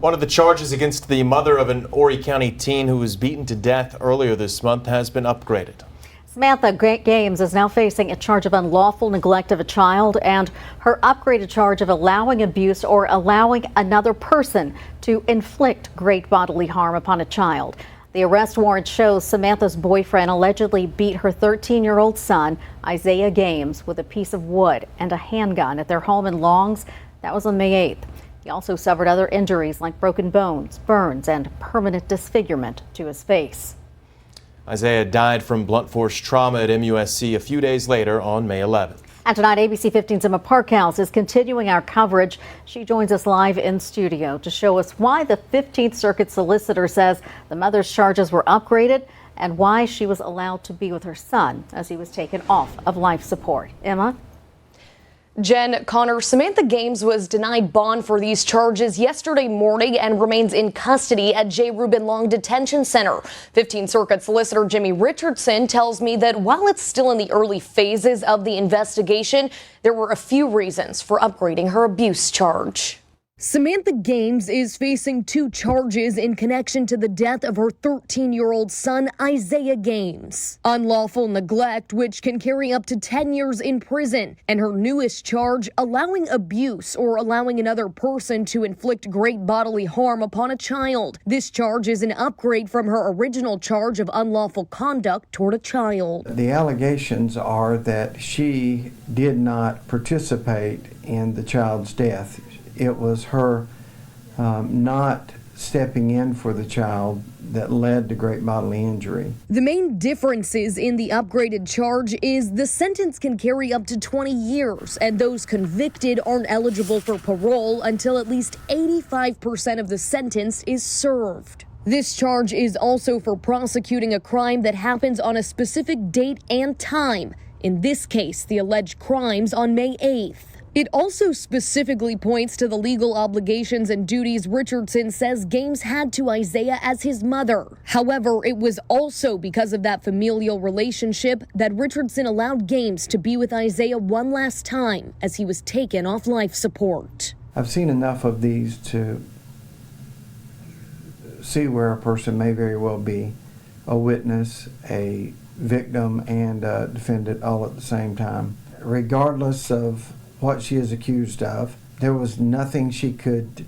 One of the charges against the mother of an Horry County teen who was beaten to death earlier this month has been upgraded. Samantha Gaymes is now facing a charge of unlawful neglect of a child and her upgraded charge of allowing abuse or allowing another person to inflict great bodily harm upon a child. The arrest warrant shows Samantha's boyfriend allegedly beat her 13-year-old son, Isaiah Gaymes, with a piece of wood and a handgun at their home in Longs. That was on May 8th. He also suffered other injuries like broken bones, burns, and permanent disfigurement to his face. Isaiah died from blunt force trauma at MUSC a few days later on May 11th. And tonight, ABC 15's Emma Parkhouse is continuing our coverage. She joins us live in studio to show us why the 15th Circuit Solicitor says the mother's charges were upgraded and why she was allowed to be with her son as he was taken off of life support. Emma? Jen, Connor, Samantha Gaymes was denied bond for these charges yesterday morning and remains in custody at J. Reuben Long Detention Center. 15th Circuit Solicitor Jimmy Richardson tells me that while it's still in the early phases of the investigation, there were a few reasons for upgrading her abuse charge. Samantha Gaymes is facing 2 charges in connection to the death of her 13-year-old son, Isaiah Gaymes. Unlawful neglect, which can carry up to 10 years in prison, and her newest charge, allowing abuse or allowing another person to inflict great bodily harm upon a child. This charge is an upgrade from her original charge of unlawful conduct toward a child. The allegations are that she did not participate in the child's death. It was her not stepping in for the child that led to great bodily injury. The main differences in the upgraded charge is the sentence can carry up to 20 years, and those convicted aren't eligible for parole until at least 85% of the sentence is served. This charge is also for prosecuting a crime that happens on a specific date and time. In this case, the alleged crimes on May 8th. It also specifically points to the legal obligations and duties Richardson says Gaymes had to Isaiah as his mother. However, it was also because of that familial relationship that Richardson allowed Gaymes to be with Isaiah one last time as he was taken off life support. I've seen enough of these to see where a person may very well be a witness, a victim, and a defendant all at the same time. Regardless of what she is accused of, there was nothing she could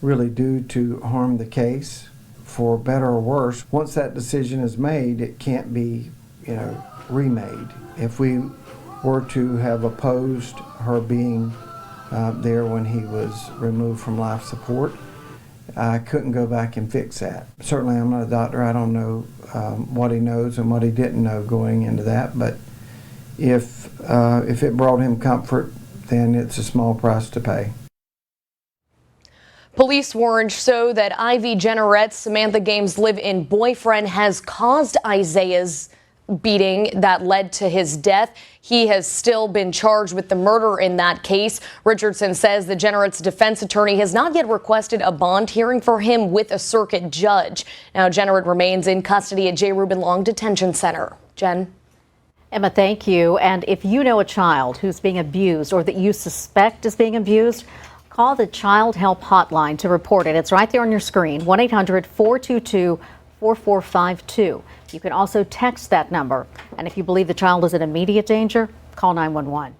really do to harm the case, for better or worse. Once that decision is made, it can't be, remade. If we were to have opposed her being there when he was removed from life support, I couldn't go back and fix that. Certainly, I'm not a doctor. I don't know what he knows and what he didn't know going into that, but if it brought him comfort, then it's a small price to pay. Police warrants show that Ivy Jenneret's Samantha Gaymes' live-in boyfriend has caused Isaiah's beating that led to his death. He has still been charged with the murder in that case. Richardson says the Jenneret's defense attorney has not yet requested a bond hearing for him with a circuit judge. Now, Jenneret remains in custody at J. Reuben Long Detention Center. Jen? Emma, thank you. And if you know a child who's being abused or that you suspect is being abused, call the Child Help Hotline to report it. It's right there on your screen, 1-800-422-4452. You can also text that number. And if you believe the child is in immediate danger, call 911.